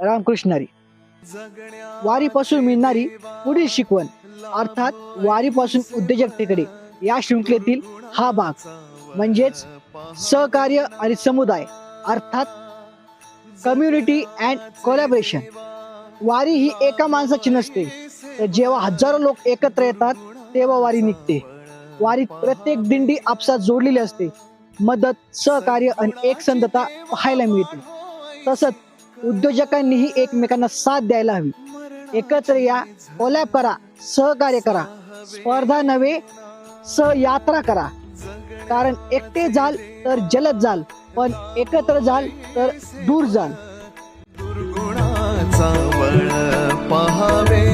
रामकृष्णारी. वारीपासून मिळणारी पुढील शिकवण अर्थात वारीपासून उद्योजकतेकडे या शृंखलेतील हा भाग म्हणजेच सहकार्य आणि समुदाय अर्थात कम्युनिटी अँड कोलॅबरेशन. वारी ही एका माणसाची नसते, तर जेव्हा हजारो लोक एकत्र येतात तेव्हा वारी निघते. वारीत प्रत्येक दिंडी आपसात जोडलेली असते. मदत, सहकार्य आणि एकसंधता पाहायला मिळते. तसंच उद्योजकांनीही एकमेकांना साथ द्यायला हवी. एकत्र या, कोलॅब करा, सहकार्य करा, स्पर्धा नव्हे सहयात्रा करा. कारण एकटे जाल तर जलद जाल, पण एकत्र जाल तर दूर जाल. दुर्गुणाचा बळ पहावे